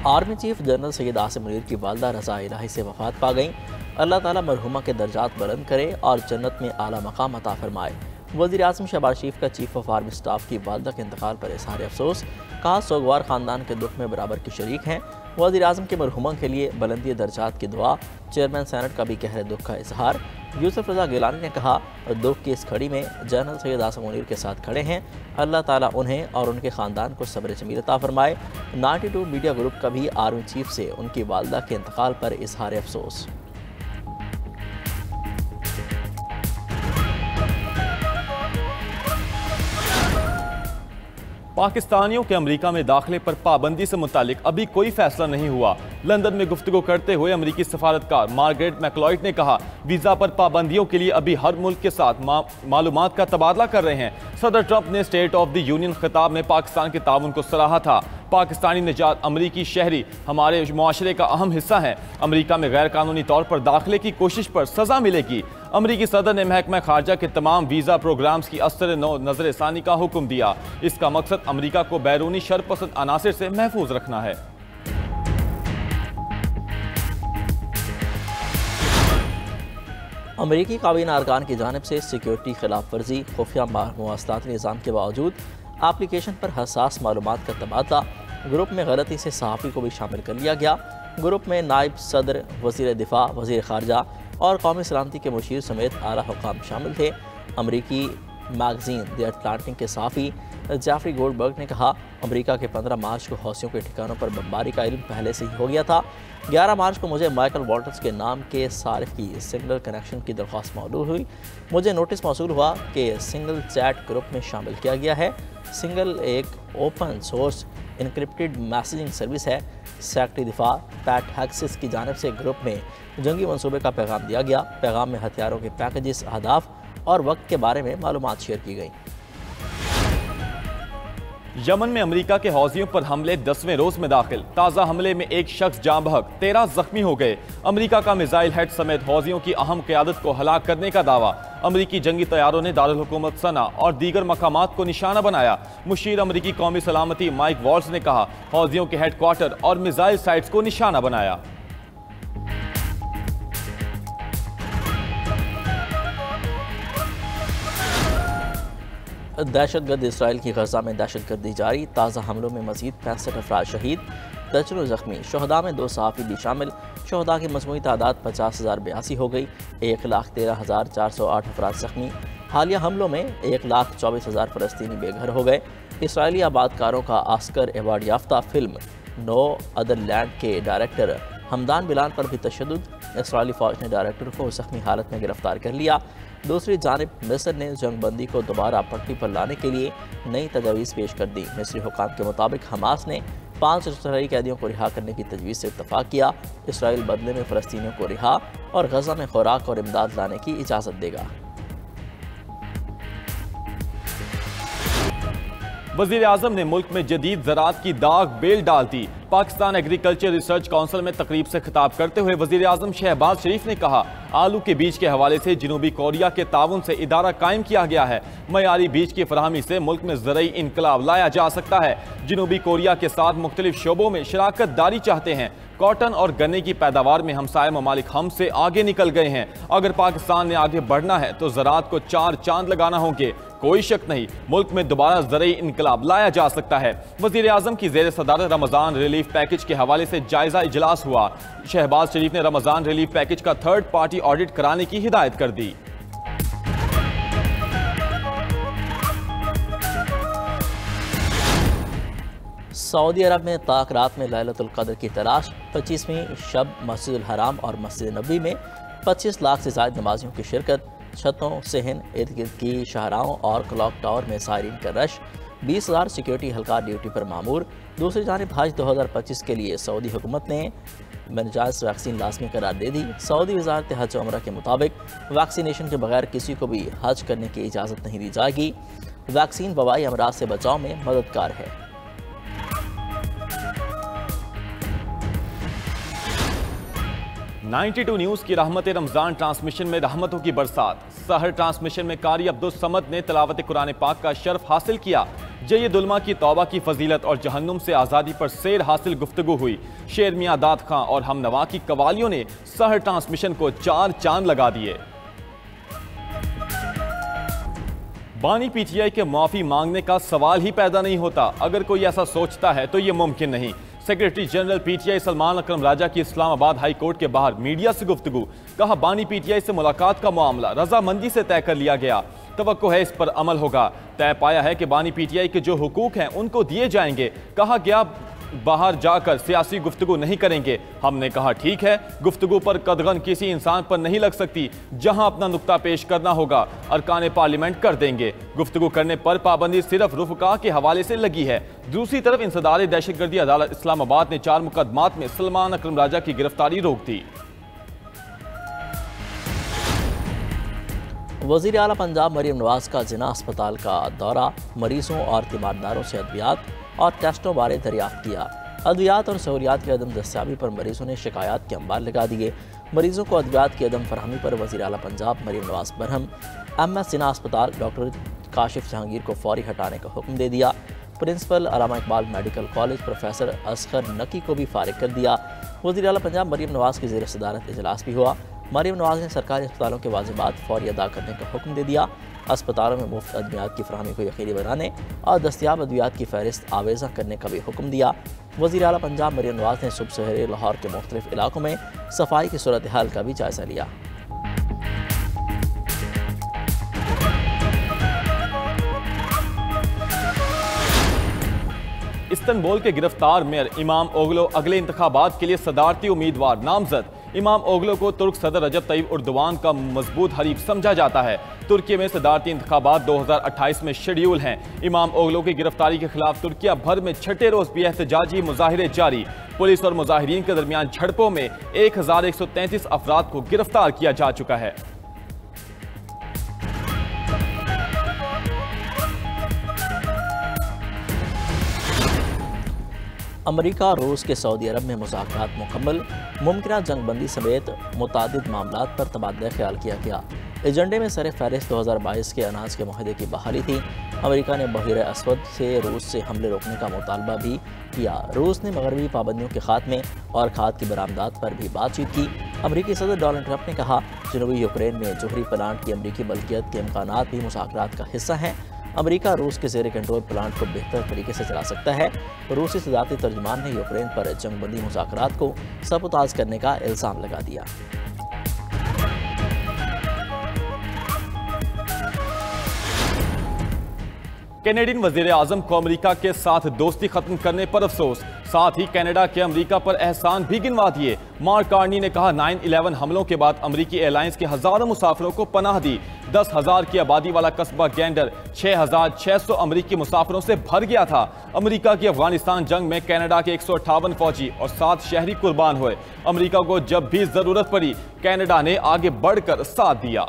Army chief general Syed Asim Munir की वालदा रज़ा इलाही से वफ़ात पा गईं। अल्लाह ताला मरहुमा के दर्जात बुलंद करे और जन्नत में आला मकाम अता फरमाए। वज़ीर आज़म शहबाज शरीफ का चीफ ऑफ आर्मी स्टाफ की वालदा के इंतकाल पर इज़हार अफसोस, कहा सोगवार ख़ानदान के दुख में बराबर की शरीक हैं। वज़ीर आज़म के मरहुमा के लिए बुलंदी दर्जात की दुआ। चेयरमैन सेनेट का भी गहरे दुख का इजहार। यूसुफ रज़ा गिलानी ने कहा, दुख की इस घड़ी में जनरल सैयद आसिम मुनीर के साथ खड़े हैं। अल्लाह ताला उन्हें और उनके ख़ानदान को सब्र जमील अता फरमाए। 92 मीडिया ग्रुप का भी आर्मी चीफ से उनकी वालदा के इंतकाल पर इजहार अफसोस। पाकिस्तानियों के अमेरिका में दाखिले पर पाबंदी से मुतालिक अभी कोई फैसला नहीं हुआ। लंदन में गुफ्तगू करते हुए अमेरिकी सफारतकार मार्गरेट मैकलॉयड ने कहा, वीज़ा पर पाबंदियों के लिए अभी हर मुल्क के साथ मालूमात का तबादला कर रहे हैं। सदर ट्रंप ने स्टेट ऑफ द यूनियन खिताब में पाकिस्तान के ताउन को सराहा था। पाकिस्तानी निजात अमरीकी शहरी हमारे मुआशरे का अहम हिस्सा है। अमरीका में गैर कानूनी तौर पर दाखिले की कोशिश पर सजा मिलेगी। अमरीकी सदर ने महकमा खारजा के तमाम वीज़ा प्रोग्राम्स की असर नजरसानी का हुक्म दिया। इसका मकसद अमरीका को बैरूनी शरपसंद अनासिर से महफूज रखना है। अमरीकी काबीना अरकान की जानिब से सिक्योरिटी खिलाफ वर्जी, खुफिया मवासलाती निज़ाम के बावजूद एप्लीकेशन पर हसास मालूमात का तबादला। ग्रुप में गलती से सहाफ़ी को भी शामिल कर लिया गया। ग्रुप में नायब सदर, वज़ीर दिफा, वज़ीर खारजा और कौमी सलामती के मुशीर समेत आला हुक्काम शामिल थे। अमरीकी मैगज़ीन द अटलांटिक के सहाफ़ी जेफरी गोल्डबर्ग ने कहा, अमरीका के 15 मार्च को हौसियों के ठिकानों पर बमबारी का इल्म पहले से ही हो गया था। 11 मार्च को मुझे माइकल वॉल्टर्स के नाम के सारिफ की सिंगल कनेक्शन की दरख्वास्त मौसूल हुई। मुझे नोटिस मौसूल हुआ कि सिंगल चैट ग्रुप में शामिल किया गया है। सिंगल एक open source encrypted messaging service है। सेक्रेटरी दिफा पैट हैक्सिस की जानिब से ग्रुप में जंगी मंसूबे का पैगाम दिया गया। पैगाम में हथियारों के पैकेजेस, अहदाफ और वक्त के बारे में मालूमात शेयर की गई। यमन में अमेरिका के हौजियों पर हमले 10वें रोज में दाखिल। ताज़ा हमले में एक शख्स जाँ बहक, 13 जख्मी हो गए। अमेरिका का मिसाइल हेड समेत हौजियों की अहम क़यादत को हलाक करने का दावा। अमेरिकी जंगी तैयारों ने दारुल हुकूमत सना और दीगर मकामात को निशाना बनाया। मुशीर अमेरिकी कौमी सलामती माइक वॉल्स ने कहा, हौजियों के हेडक्वार्टर और मिसाइल साइट्स को निशाना बनाया। दहशतगर्द इसराइल की गजा में दहशतगर्दी जारी। ताज़ा हमलों में मजीद 65 अफराद शहीद, दर्जनों जख्मी। शहदा में 2 सहाफ़ी भी शामिल। शहदा की मजमूई तादाद 50,082 हो गई। 1,13,408 अफराद जख्मी। हालिया हमलों में 1,24,000 फ़लस्तीनी बेघर हो गए। इसराइली आबादकारों का ऑस्कर अवार्ड याफ्ता फिल्म नो अदर लैंड के डायरेक्टर हमदान बिलान पर भी तशद्दुद। इसराइली फ़ौज ने डायरेक्टर को जख्मी हालत में गिरफ्तार कर लिया। दूसरी जानिब मिस्र ने जंगबंदी को दोबारा पटरी पर लाने के लिए नई तजवीज़ पेश कर दी। मिस्री हुकाम के मुताबिक हमास ने 5 इसराइली कैदियों को रिहा करने की तजवीज़ से इत्तफाक किया। इसराइल बदले में फ़लस्तीनियों को रिहा और गजा में खुराक और इमदाद लाने की इजाज़त देगा। वज़ीर आज़म ने मुल्क में जदीद ज़राअत की दाग बेल डाल दी। पाकिस्तान एग्रीकल्चर रिसर्च काउंसिल में तकरीब से खिताब करते हुए वज़ीर आज़म शहबाज शरीफ ने कहा, आलू के बीज के हवाले से जनूबी कोरिया के ताउन से इदारा कायम किया गया है। मयारी बीज की फराहमी से मुल्क में ज़रई इनकलाब लाया जा सकता है। जनूबी कोरिया के साथ मुख्तलिफ शोबों में शराकत दारी चाहते हैं। कॉटन और गन्ने की पैदावार में हमसाय ममालिक हमसे आगे निकल गए हैं। अगर पाकिस्तान ने आगे बढ़ना है तो ज़राअत को 4 चांद लगाना होंगे। कोई शक नहीं, मुल्क में दोबारा ज़रई इनकलाब लाया जा सकता है। वज़ीर आज़म की ज़ेर सदारत रमज़ान रिलीफ पैकेज के हवाले से जायजा इजलास हुआ। शहबाज शरीफ ने रमज़ान रिलीफ पैकेज का 3rd पार्टी ऑडिट कराने की हिदायत कर दी। सऊदी अरब में ताक रात में लैलतुल क़द्र की तलाश। 25वीं शब मस्जिदुल हराम और मस्जिद नबी में 25 लाख से ज़ायद नमाजियों की शिरकत। छतों, सहन, इर्द गिर्द की शाहराहों और क्लॉक टावर में सायरीन का रश। 20,000 सिक्योरिटी हल्का ड्यूटी पर मामूर। दूसरी जानिब हज 2025 के लिए सऊदी हुकूमत ने मनजाज वैक्सीन लाजमी करार दे दी। सऊदी वजारत हज व उम्रा के मुताबिक वैक्सीनेशन के बगैर किसी को भी हज करने की इजाज़त नहीं दी जाएगी। वैक्सीन वबाई अमराज से बचाव में मददगार है। $92 न्यूज़ की रहमत रमज़ान ट्रांसमिशन में रहमतों की बरसात। सहर ट्रांसमिशन में कारी अब्दुल समद ने तिलावत कुरान पाक का शर्फ हासिल किया। जयद उलमा की तौबा की फजीलत और जहन्नुम से आज़ादी पर सैर हासिल गुफ्तगू हुई। शेर मियां दाद खां और हमनवा की कवालियों ने सहर ट्रांसमिशन को 4 चांद लगा दिए। बानी पीटीआई के माफी मांगने का सवाल ही पैदा नहीं होता। अगर कोई ऐसा सोचता है तो यह मुमकिन नहीं। सेक्रेटरी जनरल पीटीआई सलमान अकरम राजा की इस्लामाबाद हाई कोर्ट के बाहर मीडिया से गुफ्तगू। कहा, बानी पीटीआई से मुलाकात का मामला रजामंदी से तय कर लिया गया। तवक्को है इस पर अमल होगा। तय पाया है कि बानी पीटीआई के जो हुकूक हैं उनको दिए जाएंगे। कहा गया बाहर जाकर सियासी गुफ्तगू नहीं करेंगे। हमने कहा ठीक है, गुफ्तगू पर कदगन किसी इंसान पर नहीं लग सकती। जहां अपना नुक्ता पेश करना होगा अरकान पार्लियामेंट कर देंगे। गुफ्तगू करने पर पाबंदी सिर्फ रुफका के हवाले से लगी है। दूसरी तरफ इंसदार दहशतगर्दी अदालत इस्लामाबाद ने 4 मुकदमात में सलमान अकरम राजा की गिरफ्तारी रोक दी। वज़ीर आला पंजाब मरीम नवाज का जिना अस्पताल का दौरा, मरीजों और तीमारदारों से अद्वियात और टेस्टों बारे दरियाफ्त किया। अद्वियात और सहूलियात की अदम दस्तियाबी पर मरीजों ने शिकायत के अंबार लगा दिए। मरीजों को अद्वियात की अदम फरहमी पर वज़ीर आला पंजाब मरीम नवाज बरहम। MS जिना अस्पताल डॉक्टर काशिफ जहांगीर को फौरी हटाने का हुक्म दे दिया। Principal Allama Iqbal medical college professor Asghar Naqi को भी फारिग कर दिया। वज़ीर आला पंजाब मरीम नवाज की ज़ेर सदारत इजलास भी हुआ। मरीम नवाज ने सरकारी अस्पतालों के वाजिबात फौरी अदा करने का हुक्म दे दिया। अस्पतालों में मुफ्त अद्वियात की फरहमी को यकीनी बनाने और दस्तियाब अद्वियात की फहरिस्त आवेज़ा करने का भी हुक्म दिया। वज़ीर आला पंजाब मरीम नवाज ने सुबह सवेरे लाहौर के मुख्तलिफ इलाकों में सफाई की सूरत हाल का भी जायज़ा लिया। इस्तांबुल के गिरफ्तार मेयर इमाम ओगलो अगले इंतखाबात के लिए सदारती उम्मीदवार नामजद। इमाम ओगलो को तुर्क सदर रजब तैयब उर्दवान का मजबूत हरीफ समझा जाता है। तुर्की में सदारती इंतखाबात 2028 में शेड्यूल हैं। इमाम ओगलो की गिरफ्तारी के खिलाफ तुर्किया भर में 6ठे रोज भी एहतजाजी मुजाहिरे जारी। पुलिस और मुजाहिरीन के दरमियान झड़पों में 1133 अफराद को गिरफ्तार किया जा चुका है। अमरीका रूस के सऊदी अरब में मुज़ाकरात मुकम्मल। मुमकिना जंगबंदी समेत मुतादिद मामलात पर तबादला ख्याल किया गया। एजेंडे में सर फहरिस्त 2022 के अनाज के मुआहदे की बहाली थी। अमरीका ने बहीर असवद से रूस से हमले रोकने का मुतालबा भी किया। रूस ने मगरबी पाबंदियों के खात्मे और खाद की बरामदात पर भी बातचीत की। अमरीकी सदर डोनाल्ड ट्रंप ने कहा, जनूबी यूक्रेन में जोहरी प्लांट की अमरीकी मलकियत के इम्कानात भी मुज़ाकरात का हिस्सा हैं। अमरीका रूस के ज़ेर कंट्रोल प्लांट को बेहतर तरीके से चला सकता है। रूसी सदारती तर्जुमान ने यूक्रेन पर जंगबंदी मुज़ाकरात को सबूताज करने का इल्ज़ाम लगा दिया। कैनेडियन वजीर आजम को अमरीका के साथ दोस्ती खत्म करने पर अफसोस। साथ ही कनाडा के अमरीका पर एहसान भी गिनवा दिए। मार्क कार्नी ने कहा, 9/11 हमलों के बाद अमरीकी एयरलाइंस के हजारों मुसाफिरों को पनाह दी। 10,000 की आबादी वाला कस्बा गैंडर 6,600 अमरीकी मुसाफिरों से भर गया था। अमरीका की अफगानिस्तान जंग में कनाडा के 158 फौजी और 7 शहरी कुर्बान हुए। अमरीका को जब भी जरूरत पड़ी कनाडा ने आगे बढ़कर साथ दिया।